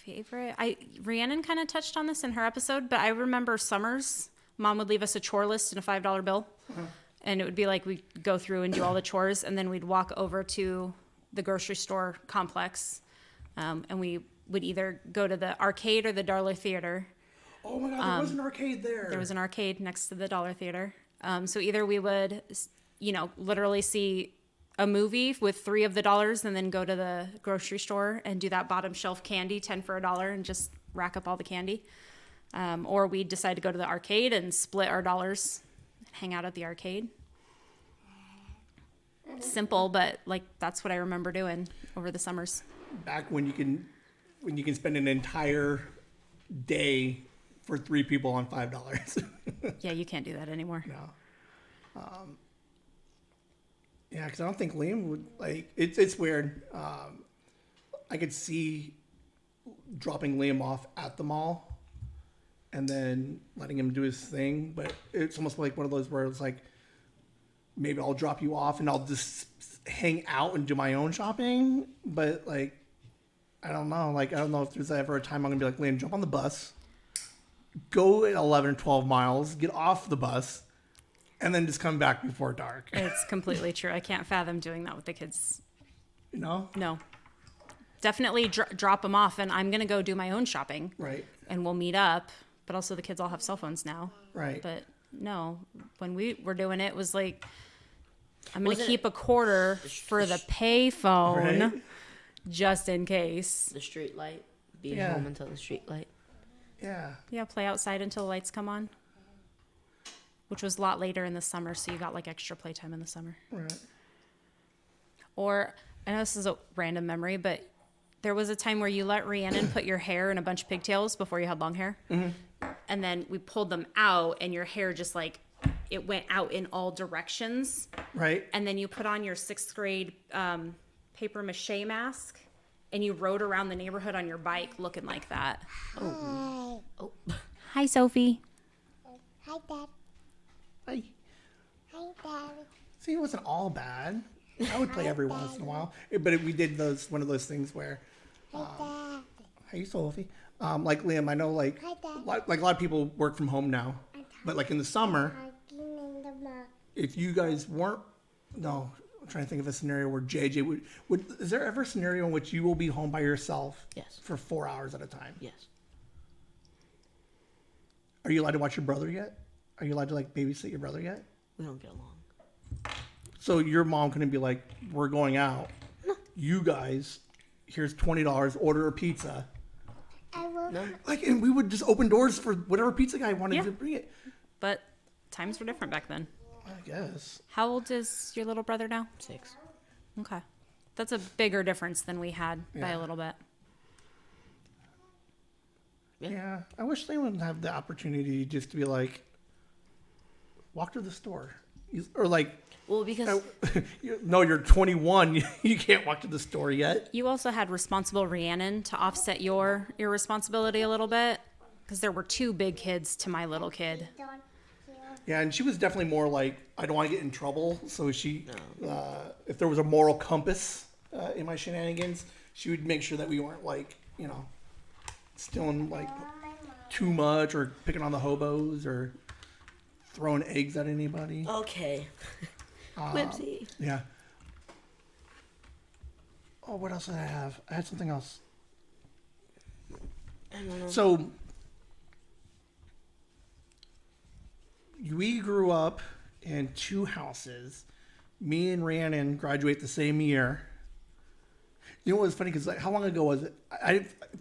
S3: Favorite? Rhiannon kind of touched on this in her episode, but I remember summers. Mom would leave us a chore list and a $5 bill. And it would be like we'd go through and do all the chores, and then we'd walk over to the grocery store complex. And we would either go to the arcade or the Dollar Theater.
S1: Oh my God, there was an arcade there.
S3: There was an arcade next to the Dollar Theater. So either we would, literally see a movie with 3 of the dollars and then go to the grocery store and do that bottom shelf candy, 10 for $1, and just rack up all the candy. Or we'd decide to go to the arcade and split our dollars and hang out at the arcade. Simple, but that's what I remember doing over the summers.
S1: Back when you can spend an entire day for 3 people on $5.
S3: Yeah, you can't do that anymore.
S1: No. Yeah, because I don't think Liam would it's weird. I could see dropping Liam off at the mall and then letting him do his thing, but it's almost like one of those where it's like, maybe I'll drop you off and I'll just hang out and do my own shopping. But I don't know. I don't know if there's ever a time I'm gonna be like, Liam, jump on the bus, go at 11 or 12 miles, get off the bus, and then just come back before dark.
S3: It's completely true. I can't fathom doing that with the kids.
S1: You know?
S3: No. Definitely drop them off, and I'm going to go do my own shopping.
S1: Right.
S3: And we'll meet up. But also the kids all have cell phones now.
S1: Right.
S3: But no, when we were doing it, it was like, I'm going to
S2: Wasn't
S3: keep a quarter for the pay phone
S1: Right.
S3: just in case.
S2: The street light. Be
S1: Yeah.
S2: home until the street light.
S1: Yeah.
S3: Yeah, play outside until the lights come on. Which was a lot later in the summer, so you got extra playtime in the summer.
S1: Right.
S3: Or, I know this is a random memory, but there was a time where you let Rhiannon put your hair in a bunch of pigtails before you had long hair. Mm-hmm. And then we pulled them out, and your hair just it went out in all directions.
S1: Right.
S3: And then you put on your 6th grade paper mache mask, and you rode around the neighborhood on your bike looking like that.
S4: Hi.
S2: Oh,
S3: Hi, Sophie.
S4: Hi, Dad.
S1: Hi.
S4: Hi, Dad.
S1: See, it wasn't all bad. I would play every once in a while, but we did one of those things where,
S4: Hi, Dad.
S1: hey Sophie, like Liam, I know
S4: Hi, Dad.
S1: a lot of people work from home now, but in the summer,
S4: Hiking in the mud.
S1: if you guys weren't, no, I'm trying to think of a scenario where JJ would is there ever a scenario in which you will be home by yourself?
S2: Yes.
S1: For 4 hours at a time?
S2: yes.
S1: Are you allowed to watch your brother yet? Are you allowed to babysit your brother yet?
S2: We don't get along.
S1: So your mom couldn't be like, we're going out. You guys, here's $20, order a pizza.
S4: I will.
S2: No.
S1: And we would just open doors for whatever pizza guy wanted
S3: Yeah.
S1: to bring it.
S3: But times were different back then.
S1: I guess.
S3: How old is your little brother now?
S2: 6.
S3: Okay. That's a bigger difference than we had by
S1: Yeah.
S3: a little bit.
S1: Yeah. I wish they would have the opportunity just to be like, walk to the store. Or
S2: Well, because
S1: no, you're 21. You can't walk to the store yet.
S3: You also had responsible Rhiannon to offset your irresponsibility a little bit because there were 2 big kids to my little kid.
S4: Don't you?
S1: Yeah, and she was definitely more like, I don't want to get in trouble. So she, if there was a moral compass in my shenanigans, she would make sure that we weren't stealing too much or picking on the hobos or throwing eggs at anybody.
S2: okay. Whimsy.
S1: Yeah. Oh, what else did I have? I had something else.
S2: I don't know.
S1: So we grew up in 2 houses. Me and Rhiannon graduate the same year. You know what was funny? Because how long ago was it?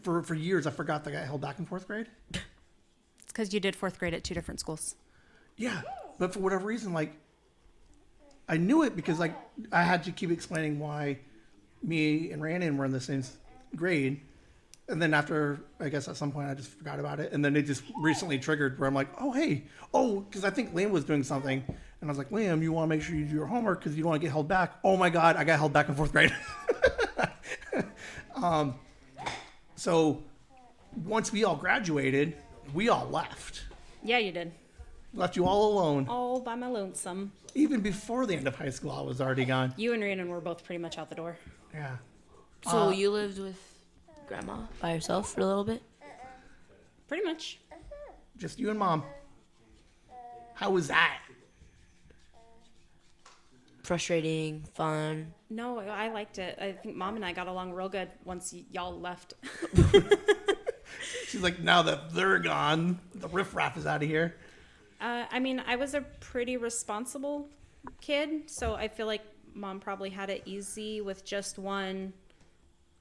S1: For years I forgot that I got held back in 4th grade.
S3: It's because you did 4th grade at 2 different schools.
S1: Yeah, but for whatever reason, I knew it because I had to keep explaining why me and Rhiannon were in the same grade. And then after, I guess at some point I just forgot about it. And then it just recently triggered where I'm like, oh, hey. Oh, because I think Liam was doing something. And I was like, Liam, you want to make sure you do your homework because you don't want to get held back. Oh my God, I got held back in 4th grade. So once we all graduated, we all left.
S3: Yeah, you did.
S1: Left you all alone.
S3: All by my lonesome.
S1: Even before the end of high school, I was already gone.
S3: You and Rhiannon were both pretty much out the door.
S1: Yeah.
S2: So you lived with grandma by yourself for a little bit?
S3: Pretty much.
S1: Just you and Mom. How was that?
S2: Frustrating, fun.
S3: No, I liked it. I think Mom and I got along real good once y'all left.
S1: She's like, now that they're gone, the riffraff is out of here.
S3: I mean, I was a pretty responsible kid, so I feel like Mom probably had it easy with just one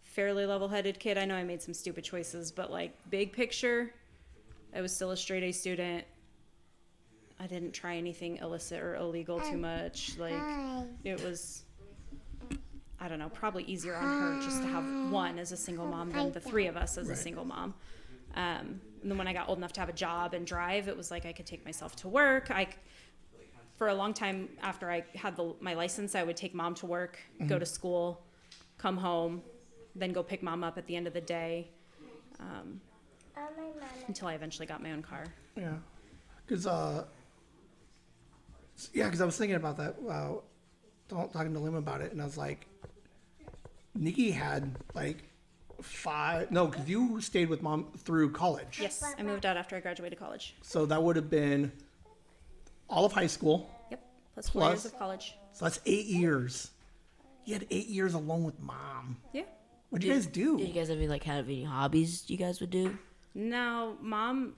S3: fairly level-headed kid. I know I made some stupid choices, but like big picture, I was still a straight A student. I didn't try anything illicit or illegal too much. Like it was, I don't know, probably easier on her just to have one as a single mom than the 3 of us as a single mom. And then when I got old enough to have a job and drive, it was like I could take myself to work. For a long time after I had my license, I would take Mom to work, go to school, come home, then go pick Mom up at the end of the day, until I eventually got my own car.
S1: Yeah. Because I was thinking about that, talking to Lim about it, and I was like, Nikki had like 5, no, because you stayed with Mom through college.
S3: Yes, I moved out after I graduated college.
S1: So that would have been all of high school.
S3: Yep, plus 4 years of college.
S1: So that's 8 years. You had 8 years alone with Mom.
S3: Yeah.
S1: What'd you guys do?
S2: Did you guys have any hobbies you guys would do?
S3: No, Mom,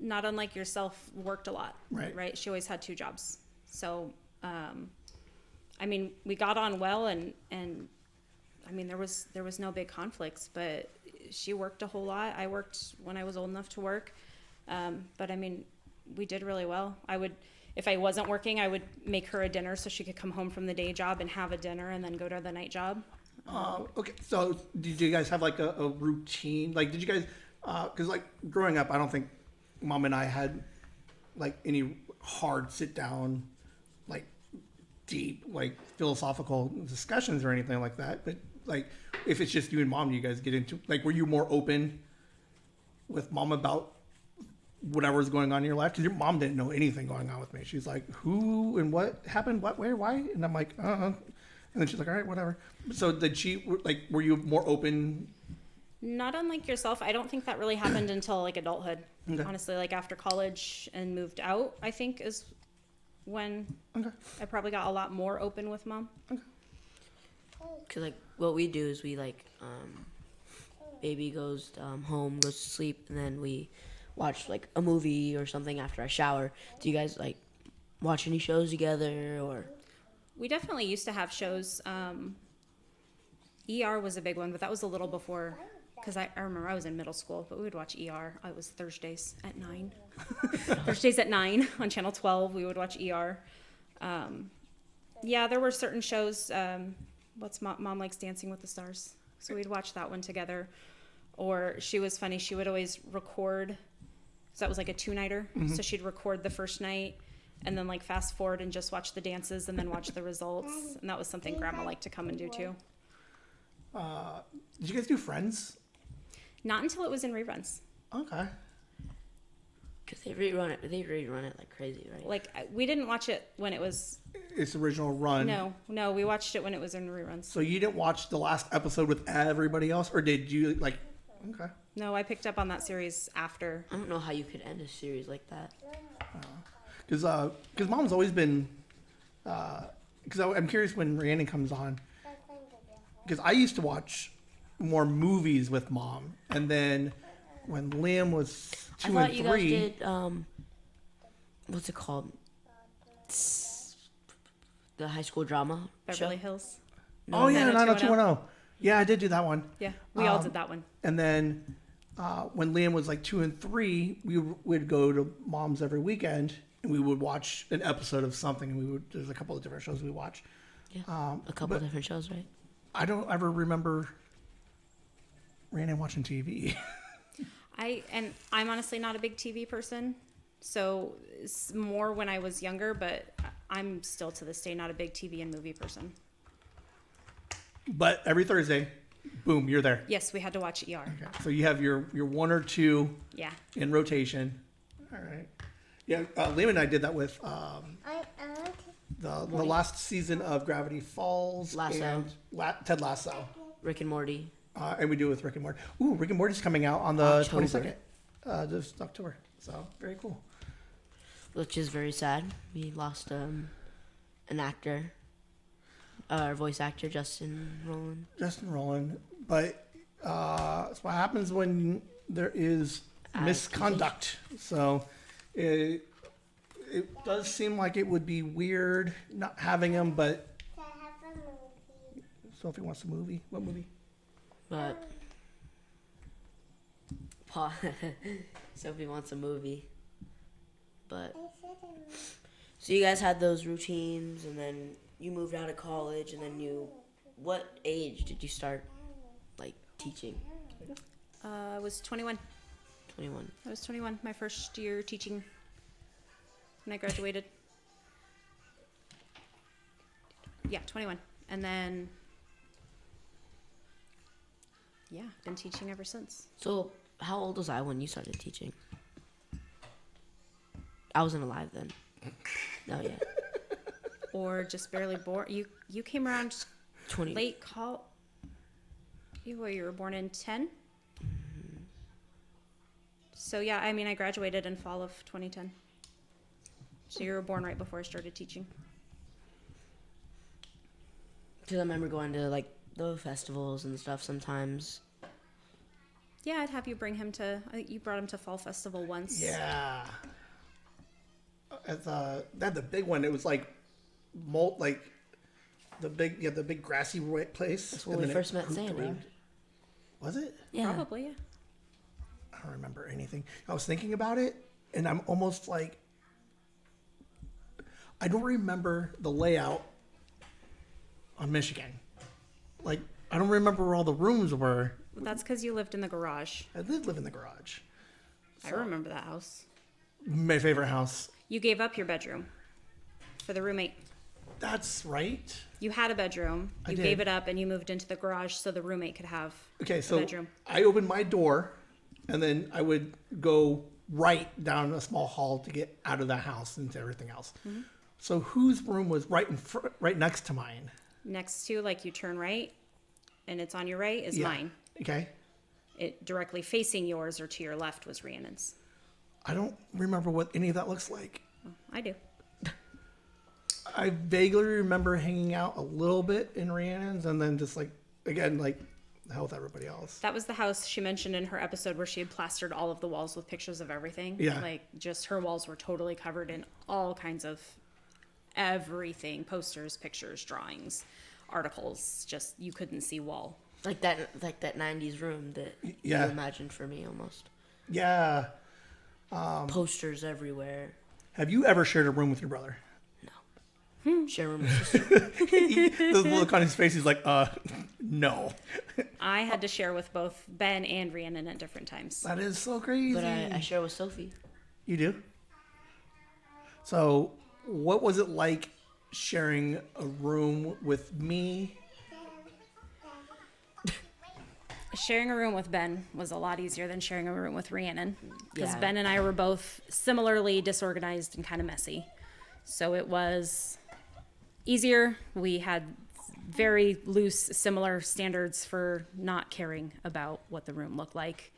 S3: not unlike yourself, worked a lot.
S1: Right.
S3: She always had 2 jobs. So, I mean, we got on well, and I mean, there was no big conflicts, but she worked a whole lot. I worked when I was old enough to work. But I mean, we did really well. If I wasn't working, I would make her a dinner so she could come home from the day job and have a dinner and then go to the night job.
S1: Okay, so did you guys have like a routine? Like, did you guys, because like growing up, I don't think Mom and I had like any hard sit down, like deep, like philosophical discussions or anything like that. But like, if it's just you and Mom, do you guys get into, like, were you more open with Mom about whatever's going on in your life? Because your mom didn't know anything going on with me. She's like, who and what happened, what, where, why? And I'm like, and then she's like, all right, whatever. So did she, like, were you more open?
S3: Not unlike yourself. I don't think that really happened until like adulthood.
S1: Okay.
S3: Honestly, like after college and moved out, I think is when I probably got a lot more open with Mom.
S2: Cause like what we do is we like, baby goes home, goes to sleep, and then we watch like a movie or something after I shower. Do you guys like watch any shows together or?
S3: We definitely used to have shows. ER was a big one, but that was a little before, because I remember I was in middle school, but we would watch ER. It was Thursdays at 9. Thursdays at 9 on Channel 12, we would watch ER. Yeah, there were certain shows. What's Mom Likes Dancing with the Stars? So we'd watch that one together. Or she was funny. She would always record. So that was like a 2-nighter. So she'd record the first night and then like fast forward and just watch the dances and then watch the results. And that was something Grandma liked to come and do too.
S1: Did you guys do Friends?
S3: Not until it was in reruns.
S1: Okay.
S2: Cause they rerun it like crazy, right?
S3: Like we didn't watch it when it was.
S1: Its original run.
S3: No, we watched it when it was in reruns.
S1: So you didn't watch the last episode with everybody else, or did you like? Okay.
S3: No, I picked up on that series after.
S2: I don't know how you could end a series like that.
S1: Because Mom's always been. Because I'm curious when Rhiannon comes on. Because I used to watch more movies with Mom, and then when Liam was 2 and 3,
S2: I thought you guys did. What's it called? The high school drama
S3: Beverly
S2: show?
S3: Hills.
S1: Oh yeah,
S3: 90210.
S1: 90210. Yeah, I did do that one.
S3: Yeah, we all did that one.
S1: And then when Liam was like 2 and 3, we would go to Mom's every weekend, and we would watch an episode of something. And there's a couple of different shows we watch.
S2: Yeah, a couple different shows, right?
S1: I don't ever remember Rhiannon watching TV.
S3: I'm honestly not a big TV person, So it's more when I was younger, but I'm still to this day not a big TV and movie person.
S1: But every Thursday, boom, you're there.
S3: Yes, we had to watch ER.
S1: Okay. So you have your 1 or 2
S3: Yeah.
S1: in rotation. All right. Yeah, Liam and I did that with
S4: I want to.
S1: the last season of Gravity Falls
S2: Lasso.
S1: and Ted Lasso.
S2: Rick and Morty.
S1: And we do it with Rick and Morty. Ooh, Rick and Morty's coming out on the
S2: October.
S1: 22nd. This October. So, very cool.
S2: Which is very sad. We lost an actor, our voice actor, Justin Roland.
S1: But that's what happens when there is misconduct. So, it does seem like it would be weird not having him, but
S4: To have a movie.
S1: Sophie wants a movie. What movie?
S2: But Sophie wants a movie. But
S4: I said a movie.
S2: so you guys had those routines, and then you moved out of college, and then what age did you start like teaching?
S3: I was 21.
S2: 21.
S3: I was 21, my first year teaching when I graduated. Yeah, 21. And then, yeah, been teaching ever since.
S2: So how old was I when you started teaching? I wasn't alive then. No, yeah.
S3: Or just barely born. You came around
S2: 20.
S3: late you were born in 10? So yeah, I mean, I graduated in fall of 2010. So you were born right before I started teaching.
S2: Because I remember going to like the festivals and stuff sometimes.
S3: Yeah, I'd have you bring him to. I think you brought him to Fall Festival once.
S1: Yeah. They had the big one. It was like, the big grassy place.
S2: That's when we first met Sandy.
S1: Was it?
S2: Yeah.
S3: Probably, yeah.
S1: I don't remember anything. I was thinking about it, and I'm almost like, I don't remember the layout on Michigan. Like, I don't remember where all the rooms were.
S3: That's because you lived in the garage.
S1: I did live in the garage.
S3: I remember that house.
S1: My favorite house.
S3: You gave up your bedroom for the roommate.
S1: That's right.
S3: You had a bedroom.
S1: I
S3: You
S1: did.
S3: gave it up and you moved into the garage so the roommate could have
S1: Okay,
S3: a
S1: so
S3: bedroom.
S1: I opened my door, and then I would go right down a small hall to get out of the house into everything else.
S3: Mm-hmm.
S1: So whose room was right right next to mine?
S3: Next to, like, you turn right and it's on your right is
S1: Yeah.
S3: mine.
S1: Okay.
S3: It directly facing yours or to your left was Rhiannon's.
S1: I don't remember what any of that looks like.
S3: I do.
S1: I vaguely remember hanging out a little bit in Rhiannon's, and then just like, again, like, the hell with everybody else.
S3: That was the house she mentioned in her episode where she had plastered all of the walls with pictures of everything.
S1: Yeah.
S3: Like, just her walls were totally covered in all kinds of everything. Posters, pictures, drawings, articles. Just, you couldn't see wall.
S2: Like that 90s room that
S1: Yeah.
S2: you imagined for me almost.
S1: Yeah.
S2: Posters everywhere.
S1: Have you ever shared a room with your brother?
S2: Share room with sister.
S1: The look on his face, he's like, no.
S3: I had to share with both Ben and Rhiannon at different times.
S1: That is so crazy.
S2: But I share with Sophie.
S1: You do? So, what was it like sharing a room with me?
S3: Sharing a room with Ben was a lot easier than sharing a room with Rhiannon. Because
S2: Yeah.
S3: Ben and I were both similarly disorganized and kind of messy. So it was easier. We had very loose, similar standards for not caring about what the room looked like.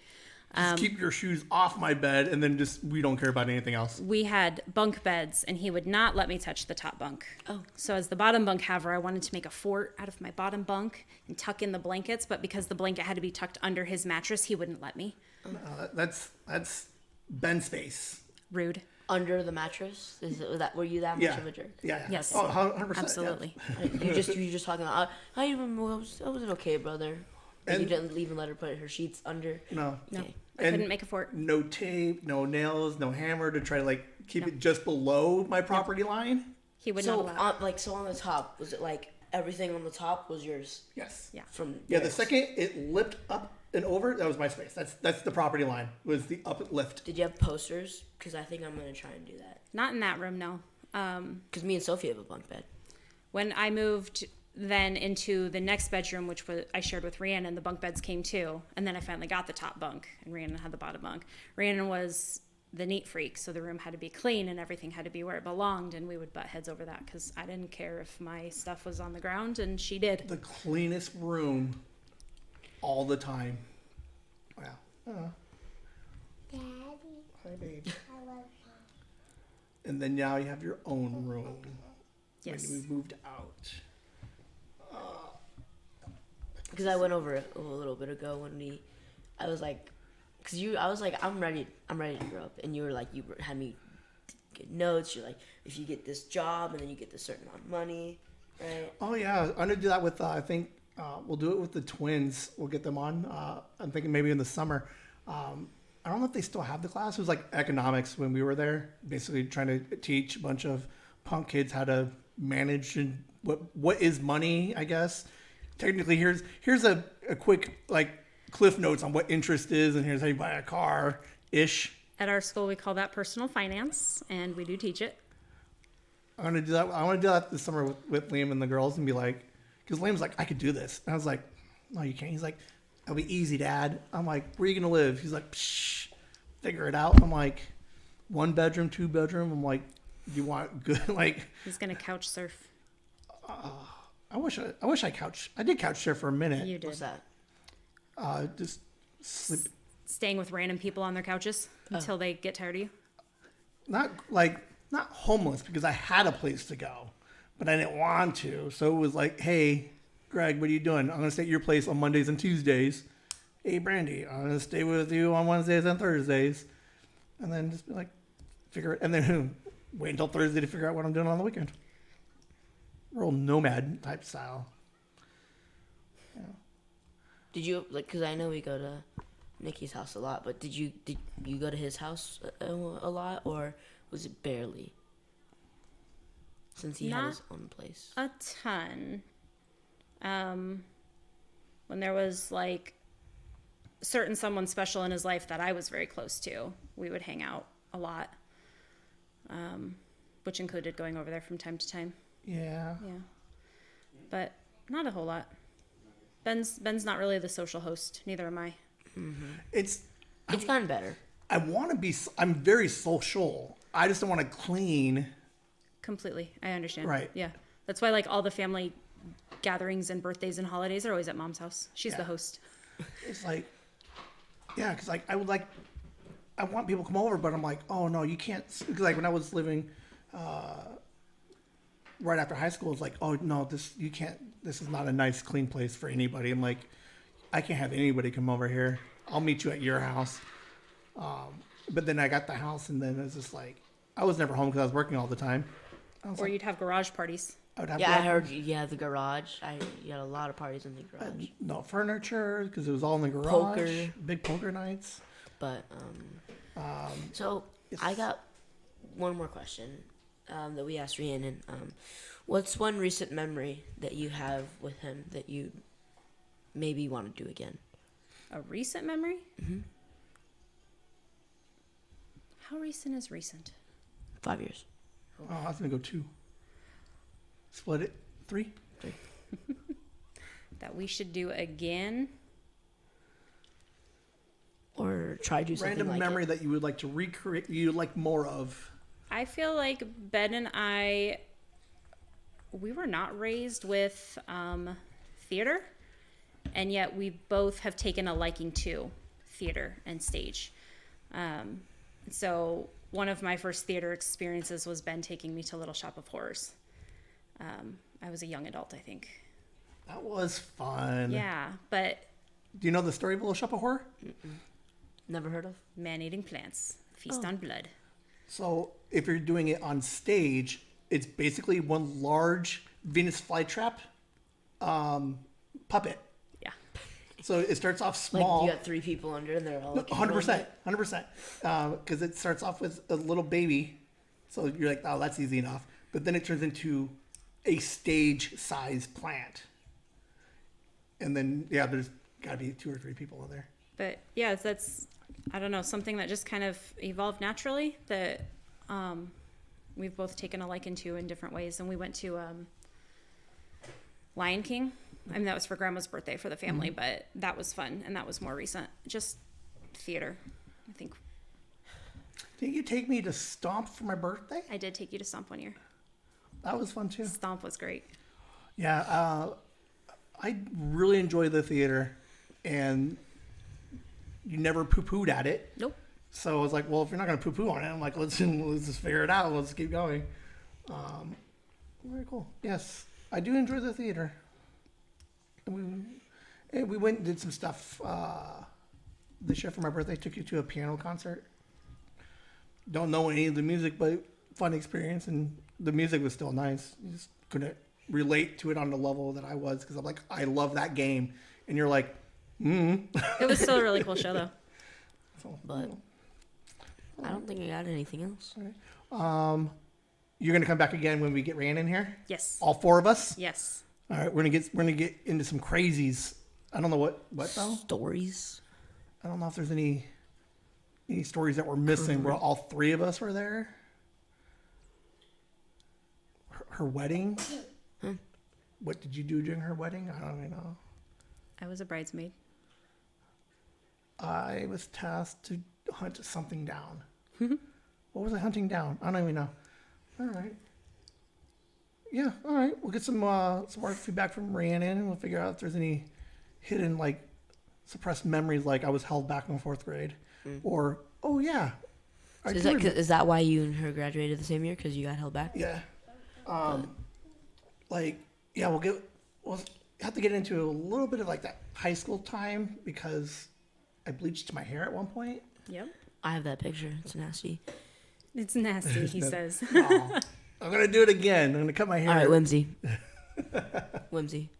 S1: Just keep your shoes off my bed, and then just, we don't care about anything else.
S3: We had bunk beds, and he would not let me touch the top bunk.
S2: Oh.
S3: So as the bottom bunk haver, I wanted to make a fort out of my bottom bunk and tuck in the blankets, but because the blanket had to be tucked under his mattress, he wouldn't let me.
S1: That's Ben space.
S3: Rude.
S2: Under the mattress? Were you that much
S1: Yeah.
S2: of a jerk?
S1: Yeah.
S3: Yes.
S1: Oh, 100%.
S3: Absolutely.
S2: You just talking about, I was an okay brother. And you didn't even let her put her sheets under.
S1: Yeah. No.
S3: No,
S2: Okay.
S3: I
S1: And
S3: couldn't make a fort.
S1: No tape, no nails, no hammer to try to like keep it just below my property line.
S3: He would
S2: So
S3: not allow.
S2: so on the top, was it like everything on the top was yours?
S1: Yes.
S3: Yeah.
S2: From
S1: Yeah,
S2: there?
S1: the second it lipped up and over, that was my space. That's the property line, was the uplift.
S2: Did you have posters? Because I think I'm going to try and do that.
S3: Not in that room, no.
S2: Because me and Sophie have a bunk bed.
S3: When I moved then into the next bedroom, which I shared with Rhiannon, the bunk beds came too. And then I finally got the top bunk, and Rhiannon had the bottom bunk. Rhiannon was the neat freak, so the room had to be clean and everything had to be where it belonged, and we would butt heads over that because I didn't care if my stuff was on the ground, and she did.
S1: The cleanest room all the time. Wow.
S4: Daddy,
S1: Hi, babe.
S4: I love you.
S1: And then now you have your own room.
S3: Yes.
S1: When we moved out.
S2: Because I went over it a little bit ago when I was like, I was like, I'm ready to grow up, and you were like, you had me get notes. You're like, if you get this job, and then you get this certain amount of money, right?
S1: Oh yeah, I'm gonna do that with. I think we'll do it with the twins. We'll get them on. I'm thinking maybe in the summer. I don't know if they still have the class. It was like economics when we were there, basically trying to teach a bunch of punk kids how to manage and what is money, I guess. Technically, here's a quick like cliff notes on what interest is, and here's how you buy a car ish.
S3: At our school, we call that personal finance, and we do teach it.
S1: I'm gonna do that. I want to do that this summer with Liam and the girls, and be like, because Liam's like, I could do this, and I was like, no, you can't. He's like, it'll be easy, Dad. I'm like, where are you gonna live? He's like, psh, figure it out. I'm like, 1 bedroom, 2 bedroom. I'm like, you want good like?
S3: He's gonna couch surf.
S1: I wish I did couch surf for a minute.
S3: You did.
S2: What's that?
S1: Just sleep.
S3: Staying with random people on their couches until they get tired of you.
S1: Not homeless, because I had a place to go, but I didn't want to. So it was like, hey, Greg, what are you doing? I'm gonna stay at your place on Mondays and Tuesdays. Hey, Brandy, I'm gonna stay with you on Wednesdays and Thursdays, and then just be like, figure it, and then wait until Thursday to figure out what I'm doing on the weekend. Real nomad type style.
S2: Did you like? Because I know we go to Nikki's house a lot, but did you go to his house a lot, or was it barely? Since he had his own place.
S3: A ton. When there was like someone special in his life that I was very close to, we would hang out a lot, which included going over there from time to time.
S1: Yeah.
S3: Yeah, but not a whole lot. Ben's not really the social host. Neither am I.
S2: Mm-hmm.
S1: It's
S2: gotten better.
S1: I'm very social. I just don't want to clean.
S3: Completely, I understand.
S1: Right.
S3: Yeah, that's why like all the family gatherings and birthdays and holidays are always at Mom's house. She's the host.
S1: It's like, yeah, because like I want people to come over, but I'm like, oh no, you can't. Because like when I was living right after high school, it's like, oh no, you can't. This is not a nice, clean place for anybody. I'm like, I can't have anybody come over here. I'll meet you at your house. But then I got the house, and then it's just like, I was never home because I was working all the time.
S3: Or you'd have garage parties.
S1: I would have
S2: I heard you had the garage. You had a lot of parties in the garage.
S1: no furniture because it was all in the garage.
S2: Poker.
S1: Big poker nights.
S2: But so I got one more question that we asked Rhiannon. What's one recent memory that you have with him that you maybe want to do again?
S3: A recent memory?
S2: Mm-hmm.
S3: How recent is recent?
S2: 5 years.
S1: Oh, I was gonna go 2. Split it 3.
S3: That we should do again?
S2: Or try to do something
S1: Random
S2: like
S1: memory
S2: it.
S1: that you would like to recreate. You would like more of.
S3: I feel like Ben and I, we were not raised with theater, and yet we both have taken a liking to theater and stage. So one of my first theater experiences was Ben taking me to Little Shop of Horrors. I was a young adult, I think.
S1: That was fun.
S3: Yeah, but
S1: Do you know the story of Little Shop of Horror?
S2: Never heard of?
S3: man-eating plants, feast on blood.
S1: So if you're doing it on stage, it's basically one large Venus flytrap puppet.
S3: Yeah.
S1: So it starts off
S2: Like
S1: small.
S2: you got 3 people under and they're all looking
S1: 100%, 100%. Because it starts off with a little baby, so you're like, oh, that's easy enough. But then it turns into a stage-sized plant, and then there's gotta be 2 or 3 people in there.
S3: But yeah, that's, I don't know, something that just kind of evolved naturally that we've both taken a liking to in different ways. And we went to Lion King. I mean, that was for Grandma's birthday for the family, but that was fun. And that was more recent. Just theater, I think.
S1: Didn't you take me to Stomp for my birthday?
S3: I did take you to Stomp one year.
S1: That was fun too.
S3: Stomp was great.
S1: Yeah, I really enjoy the theater, and you never poo-pooed at it.
S3: Nope.
S1: So I was like, well, if you're not going to poo-poo on it, I'm like, let's just figure it out. Let's keep going. Very cool. Yes, I do enjoy the theater. And we went and did some stuff this year for my birthday. Took you to a piano concert. Don't know any of the music, but fun experience, and the music was still nice. You just couldn't relate to it on the level that I was, because I'm like, I love that game, and you're like,
S3: It was still a really cool show, though.
S1: So,
S2: But I don't think I got anything else.
S1: you're gonna come back again when we get Rand in here.
S3: Yes.
S1: All 4 of us.
S3: Yes.
S1: All right, we're gonna get into some crazies. I don't know what though.
S2: Stories.
S1: I don't know if there's any stories that we're missing where all 3 of us were there. Her wedding. What did you do during her wedding? I don't even know.
S3: I was a bridesmaid.
S1: I was tasked to hunt something down. What was I hunting down? I don't even know. All right. Yeah, all right. We'll get some more feedback from Rhiannon, and we'll figure out if there's any hidden, like, suppressed memories, like I was held back in 4th grade. Or, oh, yeah.
S2: So is that why you and her graduated the same year? Because you got held back?
S1: Yeah. Like, yeah, we'll have to get into a little bit of, like, that high school time, because I bleached my hair at one point.
S3: Yep.
S2: I have that picture. It's nasty.
S3: It's nasty, he says.
S1: Aw. I'm going to do it again. I'm going to cut my hair.
S2: All right, Whimsy. Whimsy.